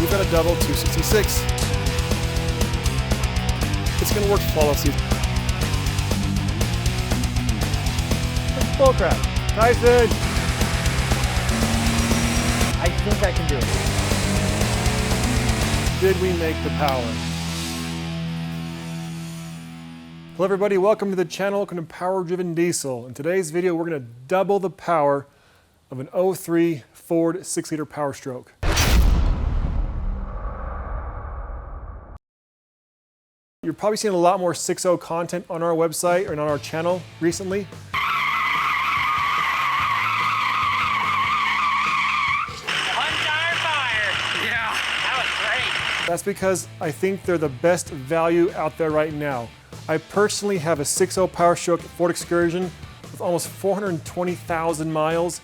we've got a double 266. It's going to work flawlessly. Bullcrap. Tyson! I think I can do it. Did we make the power? Hello everybody, welcome to the channel, welcome to Power Driven Diesel. In today's video, we're going to double the power of an 03 Ford 6-liter Power Stroke. You're probably seeing a lot more 6.0 content on our website and on our channel recently. That's because I think they're the best value out there right now. I personally have a 6.0 Power Stroke Ford Excursion with almost 420,000 miles.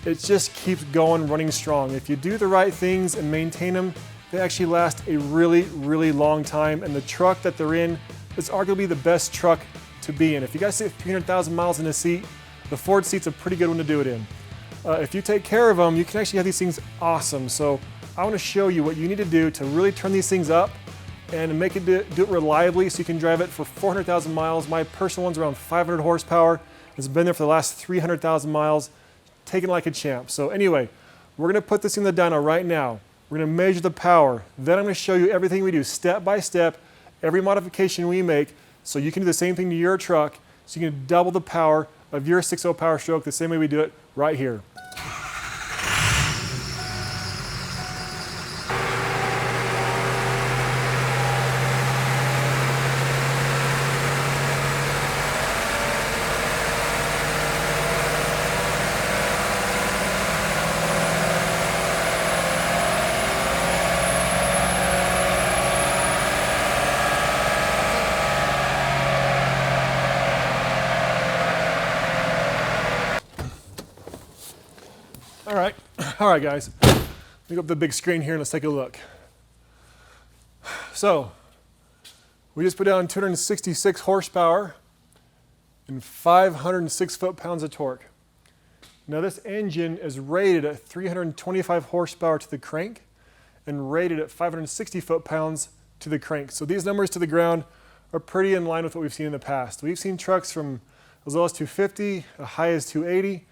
It just keeps going, running strong. If you do the right things and maintain them, they actually last a really, really long time. And the truck that they're in is arguably the best truck to be in. If you guys see 300,000 miles in a seat, the Ford seat's a pretty good one to do it in. If you take care of them, you can actually have these things awesome. So I want to show you what you need to do to really turn these things up and make it do it reliably so you can drive it for 400,000 miles. My personal one's around 500 horsepower. It's been there for the last 300,000 miles, taking like a champ. So anyway, we're going to put this in the dyno right now. We're going to measure the power. Then I'm going to show you everything we do step by step, every modification we make, so you can do the same thing to your truck, so you can double the power of your 6.0 Power Stroke the same way we do it right here. All right guys, let me go up the big screen here and let's take a look. So, we just put down 266 horsepower and 506 foot-pounds of torque. Now this engine is rated at 325 horsepower to the crank and rated at 560 foot-pounds to the crank. So these numbers to the ground are pretty in line with what we've seen in the past. We've seen trucks from as low as 250, as high as 280,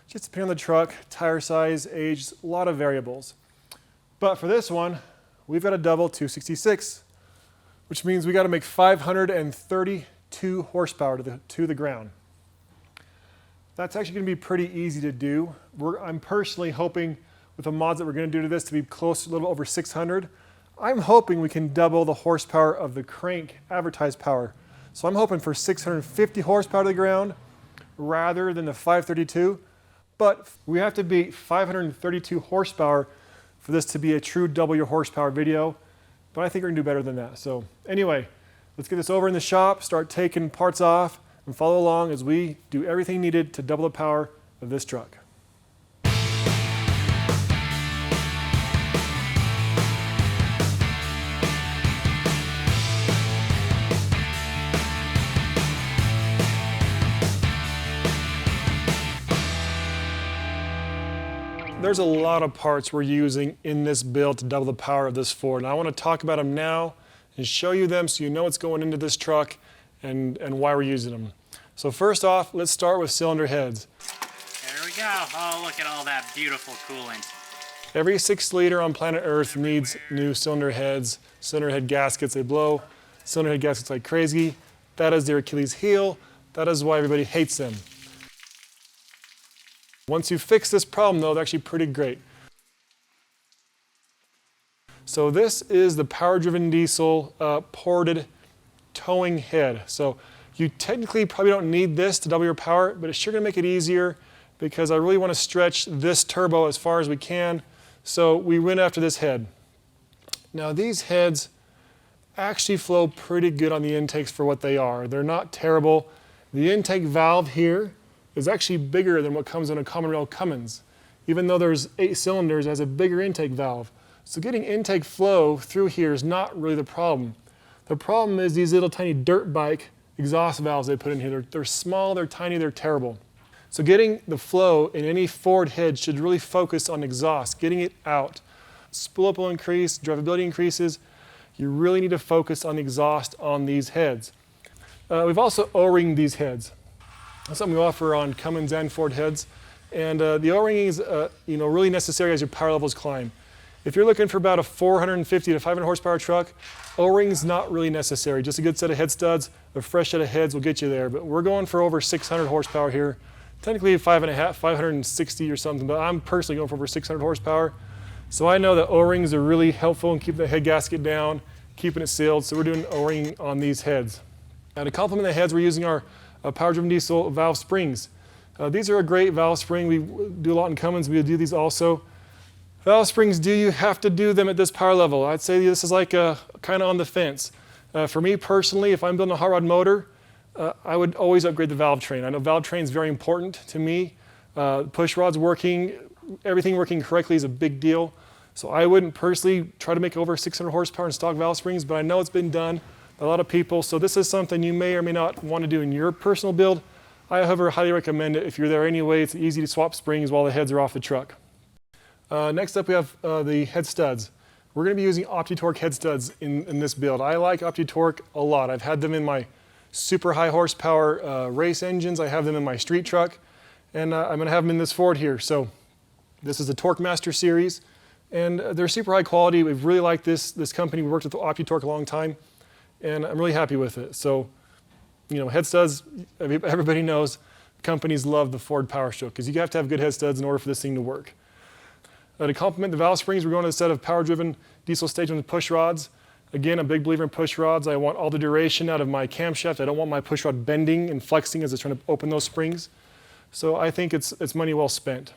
just depending on the truck, tire size, age, a lot of variables. But for this one, we've got a double 266, which means we got to make 532 horsepower to the ground. That's actually going to be pretty easy to do. I'm personally hoping with the mods that we're going to do to this to be close to a little over 600. I'm hoping we can double the horsepower of the crank advertised power. So I'm hoping for 650 horsepower to the ground rather than the 532. But we have to beat 532 horsepower for this to be a true double your horsepower video. But I think we're gonna do better than that. So anyway, let's get this over in the shop, start taking parts off, and follow along as we do everything needed to double the power of this truck. There's a lot of parts we're using in this build to double the power of this Ford. And I want to talk about them now and show you them so you know what's going into this truck and why we're using them. So first off, let's start with cylinder heads. There we go. Oh, look at all that beautiful coolant. Every 6-liter on planet Earth needs new cylinder heads, cylinder head gaskets. They blow cylinder head gaskets like crazy. That is their Achilles heel. That is why everybody hates them. Once you fix this problem though, they're actually pretty great. So this is the Power Driven Diesel ported towing head. So you technically probably don't need this to double your power, but it's sure gonna make it easier because I really wanna stretch this turbo as far as we can. So we went after this head. Now these heads actually flow pretty good on the intakes for what they are. They're not terrible. The intake valve here is actually bigger than what comes in a common rail Cummins. Even though there's 8 cylinders, it has a bigger intake valve. So getting intake flow through here is not really the problem. The problem is these little tiny dirt bike exhaust valves they put in here. They're small, they're tiny, they're terrible. So getting the flow in any Ford head should really focus on exhaust, getting it out. spool up will increase, drivability increases. You really need to focus on the exhaust on these heads. We've also O-ringed these heads. That's something we offer on Cummins and Ford heads. And the O-ringing is really necessary as your power levels climb. If you're looking for about a 450 to 500 horsepower truck, O-ring's not really necessary. Just a good set of head studs, a fresh set of heads will get you there. But we're going for over 600 horsepower here. Technically 560 or something, but I'm personally going for over 600 horsepower. So I know that O-rings are really helpful in keeping the head gasket down, keeping it sealed. So we're doing O-ring on these heads. Now to complement the heads, we're using our power-driven diesel valve springs. These are a great valve spring. We do a lot in Cummins. We do these also. Valve springs, do you have to do them at this power level? I'd say this is like kind of on the fence. For me personally, if I'm building a hot rod motor, I would always upgrade the valve train. I know valve train is very important to me. Push rod's working, everything working correctly is a big deal. So I wouldn't personally try to make over 600 horsepower in stock valve springs, but I know it's been done by a lot of people. So this is something you may or may not want to do in your personal build. I, however, highly recommend it. If you're there anyway, it's easy to swap springs while the heads are off the truck. Next up, we have the head studs. We're going to be using OptiTorque head studs in this build. I like OptiTorque a lot. I've had them in my super high horsepower race engines. I have them in my street truck, and I'm going to have them in this Ford here. So this is the Torque Master series, and they're super high quality. We've really liked this company. We worked with OptiTorque a long time, and I'm really happy with it. So, head studs, everybody knows companies love the Ford Power Stroke because you have to have good head studs in order for this thing to work. To complement the valve springs, we're going to a set of power-driven diesel stage with push rods. Again, I'm a big believer in push rods. I want all the duration out of my camshaft. I don't want my push rod bending and flexing as it's trying to open those springs. So I think it's money well spent.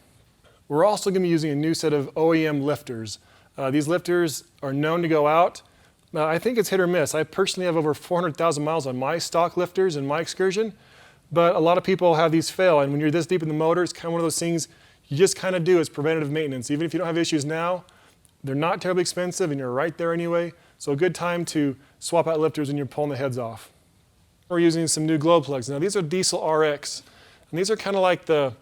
We're also going to be using a new set of OEM lifters. These lifters are known to go out. I think it's hit or miss. I personally have over 400,000 miles on my stock lifters in my Excursion, but a lot of people have these fail. And when you're this deep in the motor, it's kind of one of those things you just kind of do as preventative maintenance. Even if you don't have issues now, they're not terribly expensive and you're right there anyway. So a good time to swap out lifters when you're pulling the heads off. We're using some new glow plugs. Now these are Diesel RX, and these are kind of like the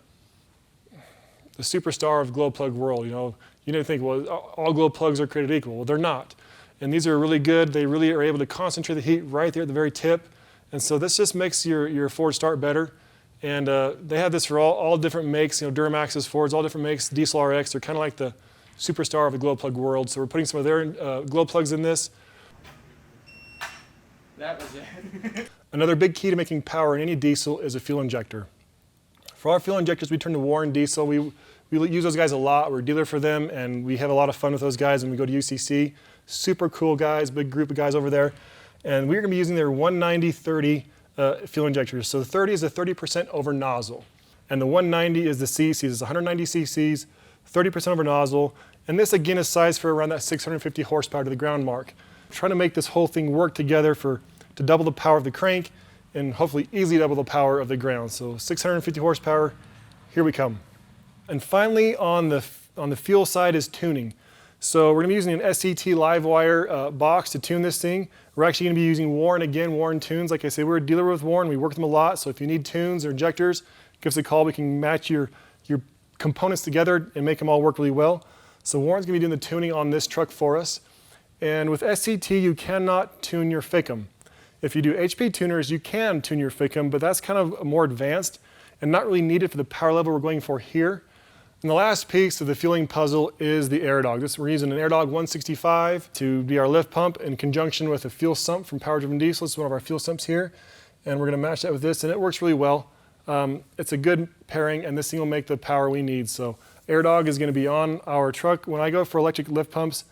superstar of glow plug world. You didn't think, well, all glow plugs are created equal. Well, they're not. And these are really good. They really are able to concentrate the heat right there at the very tip. And so this just makes your Ford start better. And they have this for all different makes, Duramaxes, Fords, all different makes. Diesel RX, they're kind of like the superstar of the glow plug world. So we're putting some of their glow plugs in this. That was it. Another big key to making power in any diesel is a fuel injector. For our fuel injectors, we turn to Warren Diesel. We use those guys a lot. We're a dealer for them, and we have a lot of fun with those guys when we go to UCC. Super cool guys, big group of guys over there. And we're going to be using their 190/30 fuel injectors. So the 30 is a 30% over nozzle, and the 190 is the cc's. It's 190 cc's, 30% over nozzle, and this again is sized for around that 650 horsepower to the ground mark. We're trying to make this whole thing work together to double the power of the crank and hopefully easily double the power of the ground. So 650 horsepower, here we come. And finally on the fuel side is tuning. So we're going to be using an SCT live wire box to tune this thing. We're actually going to be using Warren again, Warren Tunes. Like I say, we're a dealer with Warren. We work with them a lot. So if you need tunes or injectors, give us a call. We can match your components together and make them all work really well. So Warren's going to be doing the tuning on this truck for us. And with SCT, you cannot tune your FICM. If you do HP tuners, you can tune your FICM, but that's kind of more advanced and not really needed for the power level we're going for here. And the last piece of the fueling puzzle is the air dog. We're using an air dog 165 to be our lift pump in conjunction with a fuel sump from Power Driven Diesel. It's one of our fuel sumps here. And we're going to match that with this, and it works really well. It's a good pairing, and this thing will make the power we need. So air dog is going to be on our truck. When I go for electric lift pumps,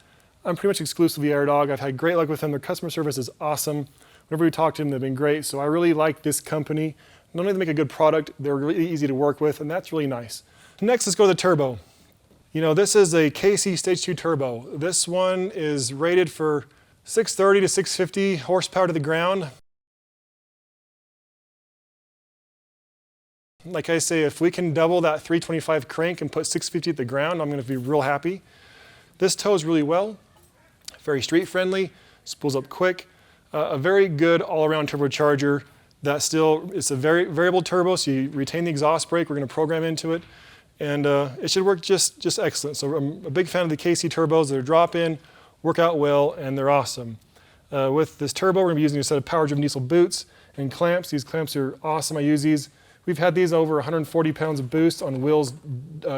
I'm pretty much exclusively air dog. I've had great luck with them. Their customer service is awesome. Whenever we talk to them, they've been great. So I really like this company. Not only do they make a good product, they're really easy to work with, and that's really nice. Next, let's go to the turbo. This is a KC Stage 2 turbo. This one is rated for 630 to 650 horsepower to the ground. Like I say, if we can double that 325 crank and put 650 at the ground, I'm going to be real happy. This tows really well, very street friendly, spools up quick, a very good all-around turbocharger that still, it's a very variable turbo, so you retain the exhaust brake. We're going to program into it. And it should work just excellent. So I'm a big fan of the KC turbos. They're drop-in, work out well, and they're awesome. With this turbo, we're going to be using a set of power-driven diesel boots and clamps. These clamps are awesome. I use these. We've had these over 140 pounds of boost on Will's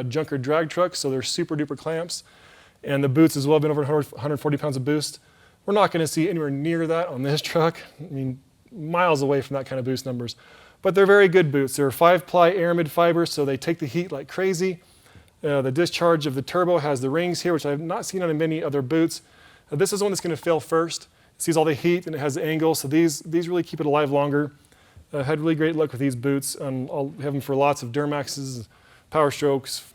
junker drag trucks, so they're super duper clamps. And the boots as well have been over 140 pounds of boost. We're not going to see anywhere near that on this truck. I mean, miles away from that kind of boost numbers. But they're very good boots. They're 5-ply aramid fibers, so they take the heat like crazy. The discharge of the turbo has the rings here, which I have not seen on many other boots. This is the one that's going to fail first. It sees all the heat and it has the angle, so these really keep it alive longer. I've had really great luck with these boots. I'll have them for lots of Duramaxes, Power Strokes,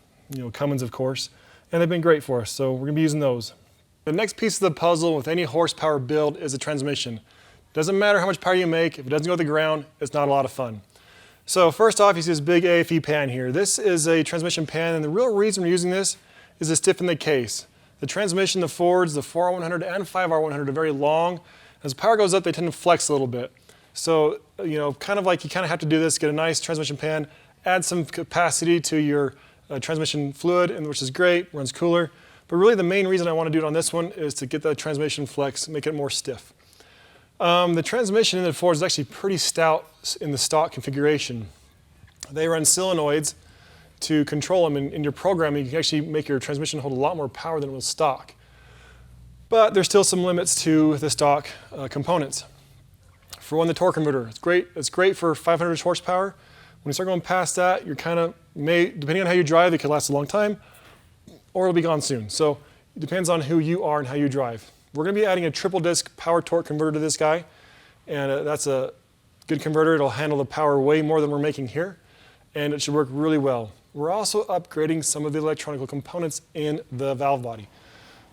Cummins of course, and they've been great for us, so we're going to be using those. The next piece of the puzzle with any horsepower build is the transmission. Doesn't matter how much power you make, if it doesn't go to the ground, it's not a lot of fun. So first off, you see this big AFE pan here. This is a transmission pan, and the real reason we're using this is to stiffen the case. The transmission, the Fords, the 4R100 and 5R100 are very long. As the power goes up, they tend to flex a little bit. So, kind of like you kind of have to do this, get a nice transmission pan, add some capacity to your transmission fluid, which is great, runs cooler. But really the main reason I want to do it on this one is to get the transmission flex, make it more stiff. The transmission in the Ford is actually pretty stout in the stock configuration. They run solenoids to control them. In your programming, you can actually make your transmission hold a lot more power than it will stock. But there's still some limits to the stock components. For one, the torque converter. It's great for 500 horsepower. When you start going past that, you're kind of, depending on how you drive, it could last a long time, or it'll be gone soon. So it depends on who you are and how you drive. We're going to be adding a triple disc power torque converter to this guy, and that's a good converter. It'll handle the power way more than we're making here, and it should work really well. We're also upgrading some of the electronic components in the valve body.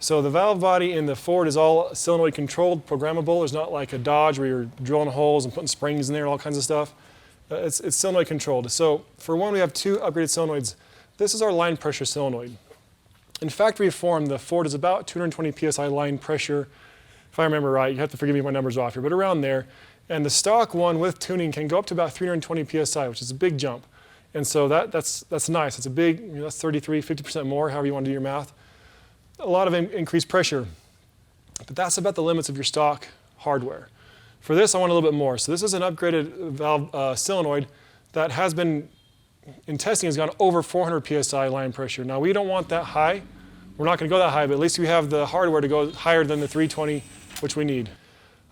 So the valve body in the Ford is all solenoid controlled, programmable. It's not like a Dodge where you're drilling holes and putting springs in there and all kinds of stuff. It's solenoid controlled. So for one, we have 2 upgraded solenoids. This is our line pressure solenoid. In factory form, the Ford is about 220 psi line pressure, if I remember right. You have to forgive me if my numbers are off here, but around there. And the stock one with tuning can go up to about 320 psi, which is a big jump. And so that's nice. It's a big, that's 33, 50% more, however you want to do your math. A lot of increased pressure. But that's about the limits of your stock hardware. For this, I want a little bit more. So this is an upgraded valve solenoid that has been, in testing, has gone over 400 psi line pressure. Now, we don't want that high. We're not going to go that high, but at least we have the hardware to go higher than the 320, which we need.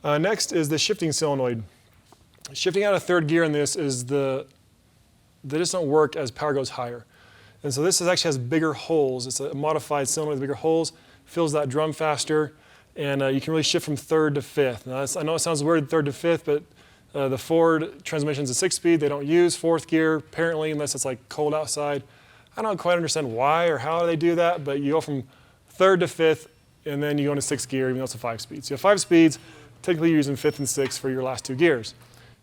Next is the shifting solenoid. Shifting out of third gear in this is they just don't work as power goes higher. And so this actually has bigger holes. It's a modified solenoid with bigger holes, fills that drum faster, and you can really shift from third to fifth. Now, I know it sounds weird, third to fifth, but the Ford transmission is a 6-speed. They don't use fourth gear, apparently, unless it's like cold outside. I don't quite understand why or how they do that, but you go from third to fifth, and then you go into 6th gear, even though it's a 5-speed. So you have 5 speeds. Typically, you're using 5th and 6th for your last 2 gears.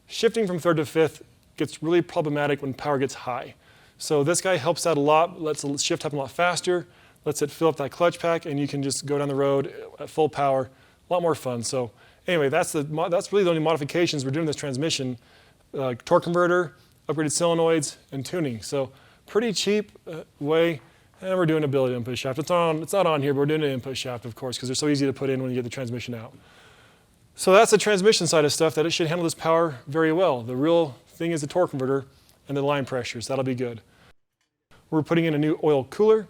Shifting from third to fifth gets really problematic when power gets high. So this guy helps out a lot, lets the shift happen a lot faster, lets it fill up that clutch pack, and you can just go down the road at full power. A lot more fun. So anyway, that's really the only modifications we're doing this transmission. Torque converter, upgraded solenoids, and tuning. So pretty cheap way, and we're doing a billet input shaft. It's not on here, but we're doing an input shaft, of course, because they're so easy to put in when you get the transmission out. So that's the transmission side of stuff, that it should handle this power very well. The real thing is the torque converter and the line pressures. That'll be good. We're putting in a new oil cooler.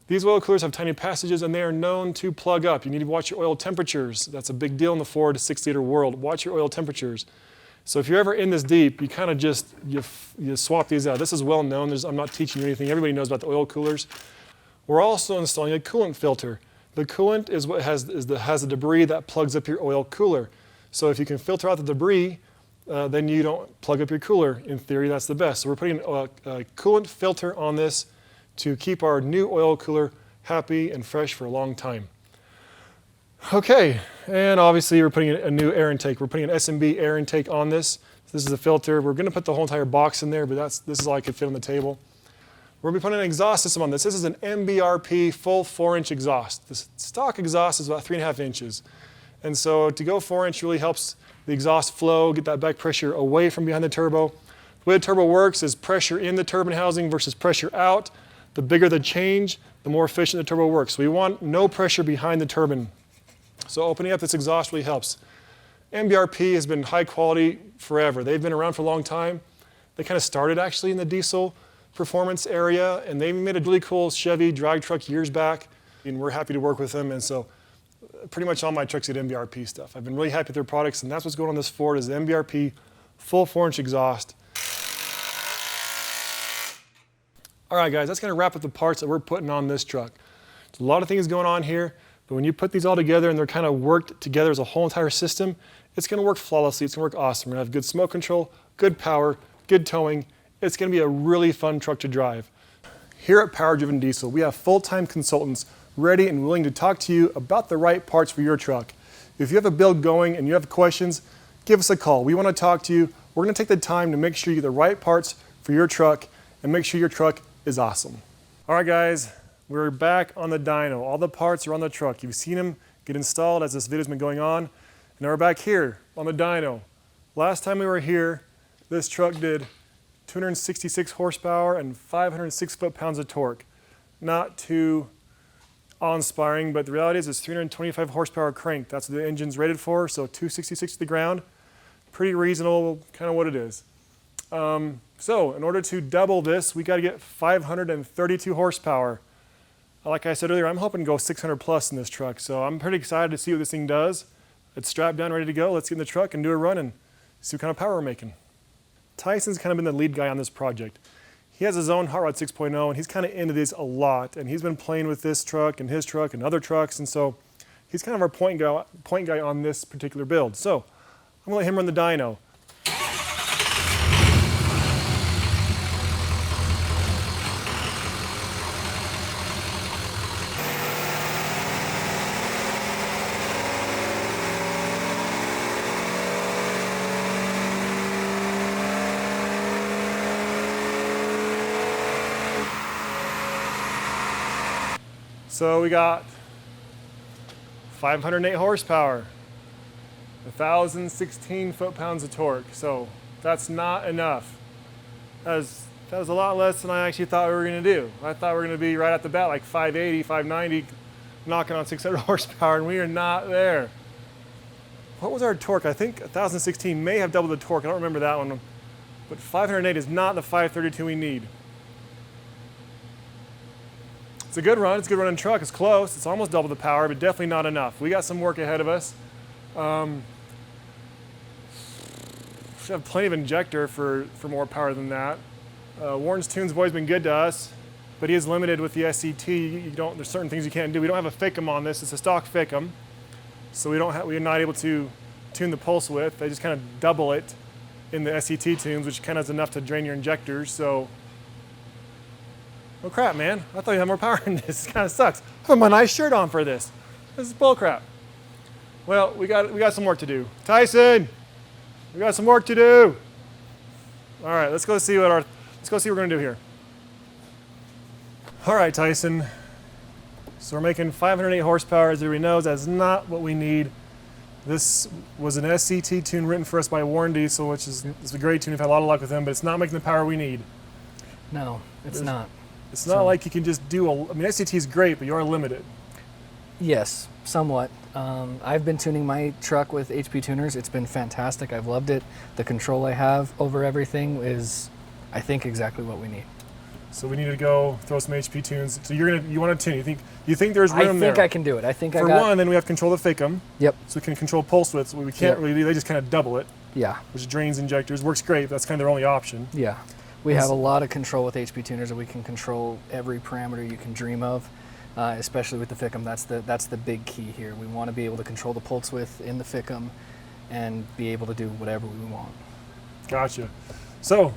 These oil coolers have tiny passages, and they are known to plug up. You need to watch your oil temperatures. That's a big deal in the Ford 6-liter world. Watch your oil temperatures. So if you're ever in this deep, you kind of just you swap these out. This is well known. I'm not teaching you anything. Everybody knows about the oil coolers. We're also installing a coolant filter. The coolant is what has the debris that plugs up your oil cooler. So if you can filter out the debris, then you don't plug up your cooler. In theory, that's the best. So we're putting a coolant filter on this to keep our new oil cooler happy and fresh for a long time. Okay, and obviously we're putting a new air intake. We're putting an S&B air intake on this. This is a filter. We're going to put the whole entire box in there, but this is all I could fit on the table. We're going to be putting an exhaust system on this. This is an MBRP full 4-inch exhaust. The stock exhaust is about 3.5 inches. And so to go 4-inch really helps the exhaust flow, get that back pressure away from behind the turbo. The way the turbo works is pressure in the turbine housing versus pressure out. the bigger the change, the more efficient the turbo works. So we want no pressure behind the turbine. So opening up this exhaust really helps. MBRP has been high quality forever. They've been around for a long time. They kind of started actually in the diesel performance area, and they made a really cool Chevy drag truck years back, and we're happy to work with them. And so pretty much all my trucks get MBRP stuff. I've been really happy with their products, and that's what's going on this Ford is the MBRP full 4-inch exhaust. All right, guys, that's going to wrap up the parts that we're putting on this truck. There's a lot of things going on here, but when you put these all together and they're kind of worked together as a whole entire system, it's going to work flawlessly. It's going to work awesome. We're going to have good smoke control, good power, good towing. It's going to be a really fun truck to drive. Here at Power Driven Diesel, we have full-time consultants ready and willing to talk to you about the right parts for your truck. If you have a build going and you have questions, give us a call. We want to talk to you. We're going to take the time to make sure you get the right parts for your truck and make sure your truck is awesome. All right, guys, we're back on the dyno. All the parts are on the truck. You've seen them get installed as this video's been going on. And now we're back here on the dyno. Last time we were here, this truck did 266 horsepower and 506 foot-pounds of torque. Not too awe-inspiring, but the reality is it's 325 horsepower crank. That's what the engine's rated for, so 266 to the ground. Pretty reasonable, kind of what it is. So in order to double this, we got to get 532 horsepower. Like I said earlier, I'm hoping to go 600 plus in this truck, so I'm pretty excited to see what this thing does. It's strapped down, ready to go. Let's get in the truck and do a run and see what kind of power we're making. Tyson's kind of been the lead guy on this project. He has his own Hot Rod 6.0, and he's kind of into this a lot, and he's been playing with this truck and his truck and other trucks, and so he's kind of our point guy on this particular build. So I'm going to let him run the dyno. So we got 508 horsepower, 1,016 foot-pounds of torque. So that's not enough. That was a lot less than I actually thought we were going to do. I thought we were going to be right at the bat like 580, 590, knocking on 600 horsepower, and we are not there. What was our torque? I think 1,016 may have doubled the torque. I don't remember that one. But 508 is not the 532 we need. It's a good run. It's a good running truck. It's close. It's almost double the power, but definitely not enough. We got some work ahead of us. Should have plenty of injector for more power than that. Warren's tunes have always been good to us, but he is limited with the SCT. There's certain things you can't do. We don't have a FICM on this. It's a stock FICM, so we're not able to tune the pulse width. They just kind of double it in the SCT tunes, which kind of is enough to drain your injectors. So. Oh crap, man. I thought you had more power in this. This kind of sucks. I have my nice shirt on for this. This is bull crap. Well, we got some work to do. Tyson, we got some work to do. All right, let's go see what we're going to do here. All right, Tyson. So we're making 508 horsepower. As everybody knows, that's not what we need. This was an SCT tune written for us by Warren Diesel, which is a great tune. We've had a lot of luck with them, but it's not making the power we need. No, it's not. It's not like you can just do SCT is great, but you are limited. Yes, somewhat. I've been tuning my truck with HP tuners. It's been fantastic. I've loved it. The control I have over everything is, I think, exactly what we need. So we need to go throw some HP tunes. So you want to tune? You think there's room there? I think I can do it. For one, then we have to control the FICM. Yep. So we can control pulse widths. We can't really do. They just kind of double it. Yeah. Which drains injectors. Works great. But that's kind of their only option. Yeah. We have a lot of control with HP tuners, and we can control every parameter you can dream of, especially with the FICM. That's the big key here. We want to be able to control the pulse width in the FICM and be able to do whatever we want. Gotcha. So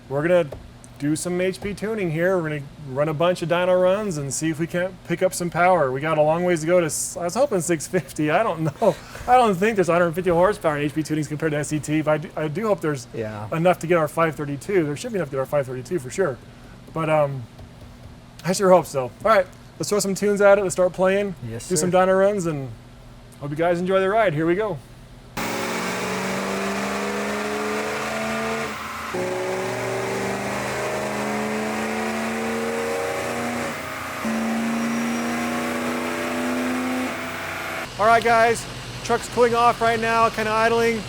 we're going to do some HP tuning here. We're going to run a bunch of dyno runs and see if we can't pick up some power. We got a long ways to go to, I was hoping 650. I don't know. I don't think there's 150 horsepower in HP tunings compared to SCT, but I do hope there's enough to get our 532. There should be enough to get our 532 for sure. But I sure hope so. All right, let's throw some tunes at it. Let's start playing. Yes, do some dyno runs, and hope you guys enjoy the ride. Here we go. All right, guys, truck's cooling off right now, kind of idling.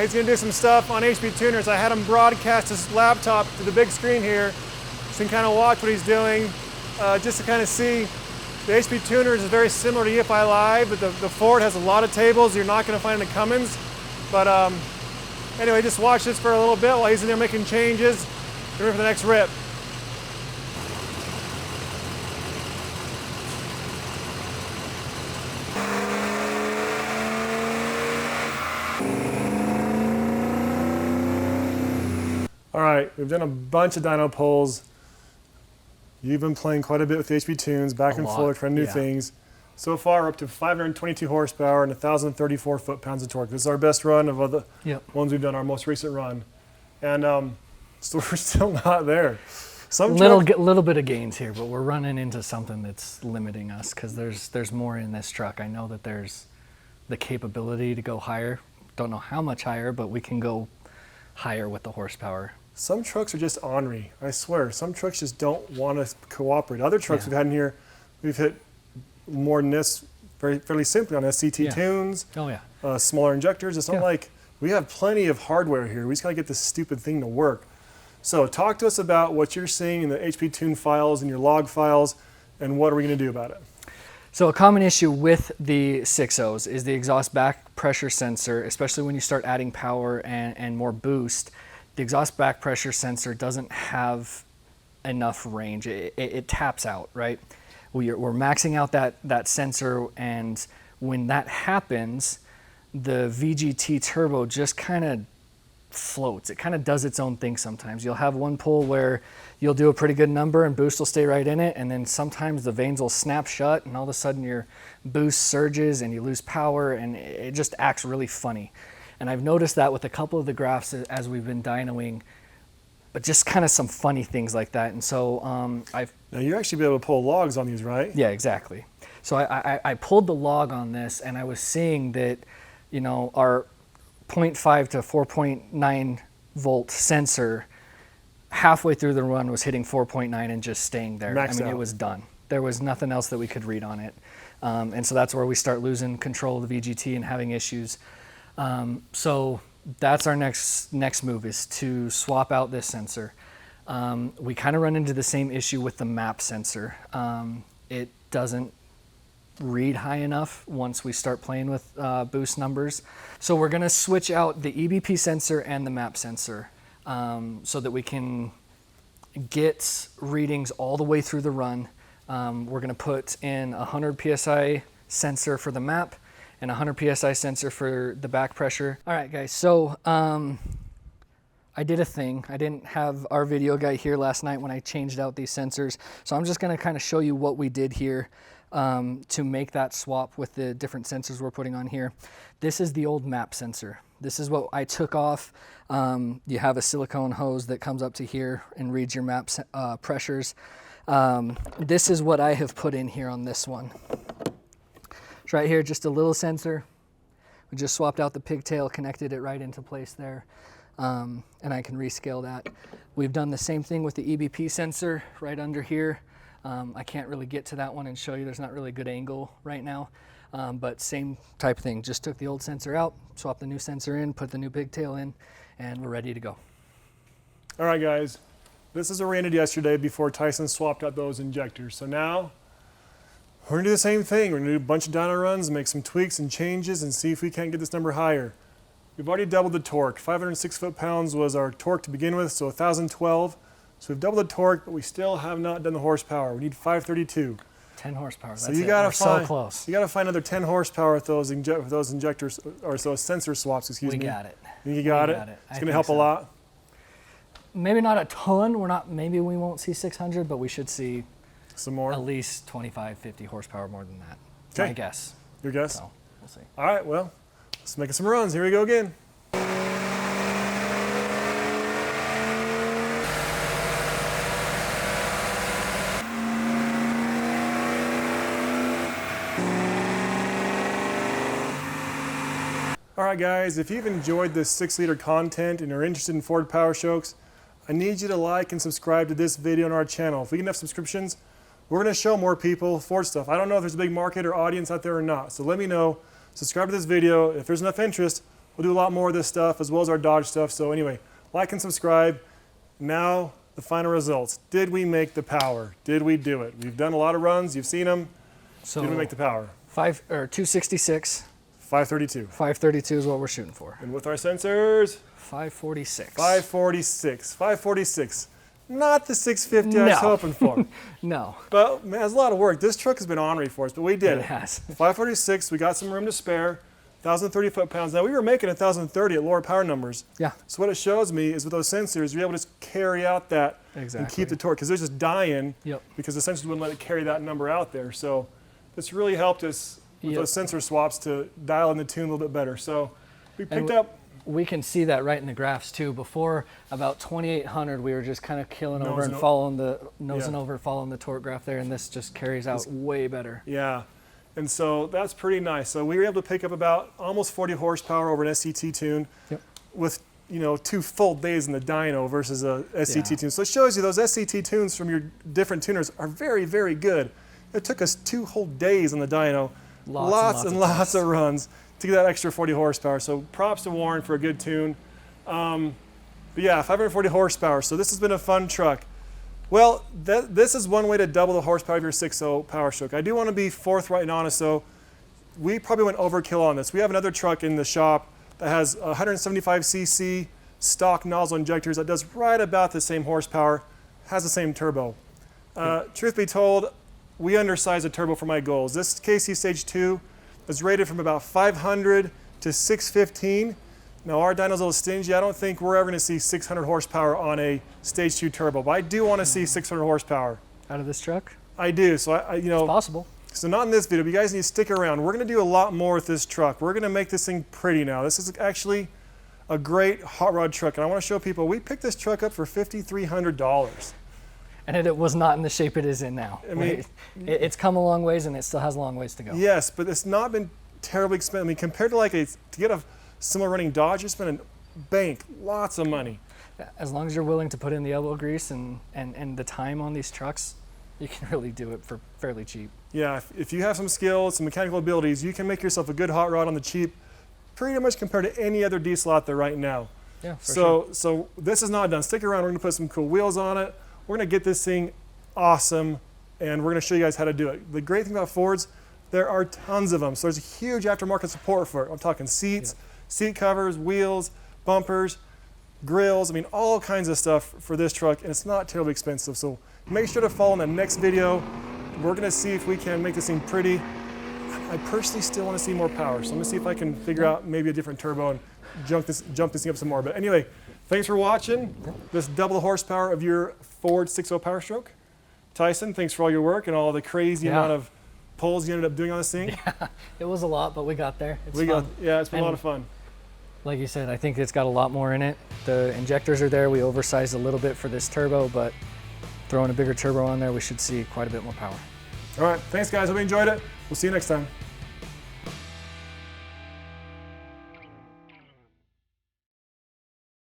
He's gonna do some stuff on HP tuners. I had him broadcast his laptop to the big screen here, so you can kind of watch what he's doing, just to kind of see. The HP tuners is very similar to EFI Live, but the Ford has a lot of tables you're not gonna find in the Cummins. But anyway, just watch this for a little bit while he's in there making changes. Get ready for the next rip. All right, we've done a bunch of dyno pulls. You've been playing quite a bit with the HP tunes, back and forth, trying new things. So far, we're up to 522 horsepower and 1,034 foot-pounds of torque. This is our best run of the ones we've done, our most recent run. And so we're still not there. Little bit of gains here, but we're running into something that's limiting us because there's more in this truck. I know that there's the capability to go higher. Don't know how much higher, but we can go higher with the horsepower. Some trucks are just ornery, I swear. Some trucks just don't want to cooperate. Other trucks we've had in here, we've hit more than this fairly simply on SCT tunes, smaller injectors. It's not like we have plenty of hardware here. We just got to get this stupid thing to work. So talk to us about what you're seeing in the HP tune files and your log files, and what are we going to do about it? So a common issue with the 6.0s is the exhaust back pressure sensor, especially when you start adding power and more boost. The exhaust back pressure sensor doesn't have enough range. It taps out, right? We're maxing out that sensor, and when that happens, the VGT turbo just kind of floats. It kind of does its own thing sometimes. You'll have one pull where you'll do a pretty good number and boost will stay right in it, and then sometimes the vanes will snap shut and all of a sudden your boost surges and you lose power, and it just acts really funny. And I've noticed that with a couple of the graphs as we've been dynoing, but just kind of some funny things like that. And so Now you actually be able to pull logs on these, right? Yeah, exactly. So I pulled the log on this, and I was seeing that, you know, our 0.5 to 4.9 volt sensor halfway through the run was hitting 4.9 and just staying there. Maxed out. It was done. There was nothing else that we could read on it. And so that's where we start losing control of the VGT and having issues. So that's our next move, is to swap out this sensor. We kind of run into the same issue with the map sensor. It doesn't read high enough once we start playing with boost numbers. So we're going to switch out the EBP sensor and the map sensor so that we can get readings all the way through the run. We're going to put in a 100 PSI sensor for the map and a 100 PSI sensor for the back pressure. All right, guys, so I did a thing. I didn't have our video guy here last night when I changed out these sensors. So I'm just going to kind of show you what we did here to make that swap with the different sensors we're putting on here. This is the old map sensor. This is what I took off. You have a silicone hose that comes up to here and reads your map pressures. This is what I have put in here on this one. It's right here, just a little sensor. We just swapped out the pigtail, connected it right into place there, and I can rescale that. We've done the same thing with the EBP sensor right under here. I can't really get to that one and show you. There's not really a good angle right now, but same type of thing. Just took the old sensor out, swapped the new sensor in, put the new pigtail in, and we're ready to go. All right, guys. This is what we ended yesterday before Tyson swapped out those injectors. So now we're going to do the same thing. We're going to do a bunch of dyno runs, make some tweaks and changes, and see if we can't get this number higher. We've already doubled the torque. 506 foot-pounds was our torque to begin with, so 1,012. So we've doubled the torque, but we still have not done the horsepower. We need 532. 10 horsepower. So you gotta find, so close. You got to find another 10 horsepower with those injectors, or so sensor swaps. Excuse me. We got it. You got it. It's going to help a lot. Maybe not a ton. Maybe we won't see 600, but we should see some more. At least 25, 50 horsepower more than that. Okay. My guess. Your guess? So we'll see. All right. Well, let's make some runs. Here we go again. All right, guys, if you've enjoyed this 6-liter content and are interested in Ford Power Strokes, I need you to like and subscribe to this video on our channel. If we get enough subscriptions, we're going to show more people Ford stuff. I don't know if there's a big market or audience out there or not. So let me know. Subscribe to this video. If there's enough interest, we'll do a lot more of this stuff as well as our Dodge stuff. So anyway, like and subscribe. Now the final results. Did we make the power? Did we do it? We've done a lot of runs. You've seen them. So did we make the power? 266. 532. 532 is what we're shooting for. And with our sensors? 546. 546. 546. Not the 650 I was hoping for. No. But man, it's a lot of work. This truck has been ornery for us, but we did it. It has. 546, we got some room to spare. 1,030 foot-pounds. Now we were making 1,030 at lower power numbers. Yeah. So what it shows me is with those sensors, you're able to just carry out that and keep the torque because they're just dying because the sensors wouldn't let it carry that number out there. So this really helped us with those sensor swaps to dial in the tune a little bit better. So we picked up. We can see that right in the graphs too. Before about 2,800, we were just kind of killing over and following the following the torque graph there, and this just carries out way better. Yeah, and so that's pretty nice. So we were able to pick up about almost 40 horsepower over an SCT tune with 2 full days in the dyno versus a SCT tune. So it shows you those SCT tunes from your different tuners are very, very good. It took us 2 whole days on the dyno, lots and lots of runs to get that extra 40 horsepower. So props to Warren for a good tune. But yeah, 540 horsepower. So this has been a fun truck. Well, this is one way to double the horsepower of your 6.0 Power Stroke. I do want to be forthright and honest, though. We probably went overkill on this. We have another truck in the shop that has 175cc stock nozzle injectors that does right about the same horsepower, has the same turbo. Truth be told, we undersized the turbo for my goals. This KC Stage 2 is rated from about 500 to 615. Now our dyno's a little stingy. I don't think we're ever going to see 600 horsepower on a Stage 2 turbo, but I do want to see 600 horsepower. Out of this truck? I do. So it's possible. So not in this video, but you guys need to stick around. We're going to do a lot more with this truck. We're going to make this thing pretty now. This is actually a great hot rod truck, and I want to show people we picked this truck up for $5,300. And it was not in the shape it is in now. I mean, it's come a long ways, and it still has a long ways to go. Yes, but it's not been terribly expensive. I mean, compared to to get a similar running Dodge, you're spending bank lots of money. As long as you're willing to put in the elbow grease and the time on these trucks, you can really do it for fairly cheap. Yeah, if you have some skills, some mechanical abilities, you can make yourself a good hot rod on the cheap, pretty much compared to any other diesel out there right now. Yeah, for sure. So this is not done. Stick around. We're going to put some cool wheels on it. We're going to get this thing awesome, and we're going to show you guys how to do it. The great thing about Fords, there are tons of them. So there's a huge aftermarket support for it. I'm talking seats, seat covers, wheels, bumpers, grills. I mean, all kinds of stuff for this truck, and it's not terribly expensive. So make sure to follow in the next video. We're going to see if we can make this thing pretty. I personally still want to see more power, so I'm going to see if I can figure out maybe a different turbo and jump this thing up some more. But anyway, thanks for watching this double the horsepower of your Ford 6.0 Power Stroke. Tyson, thanks for all your work and all the crazy amount of pulls you ended up doing on this thing. Yeah, it was a lot, but we got there. It's fun. It's been a lot of fun. Like you said, I think it's got a lot more in it. The injectors are there. We oversized a little bit for this turbo, but throwing a bigger turbo on there, we should see quite a bit more power. All right, thanks guys. Hope you enjoyed it. We'll see you next time.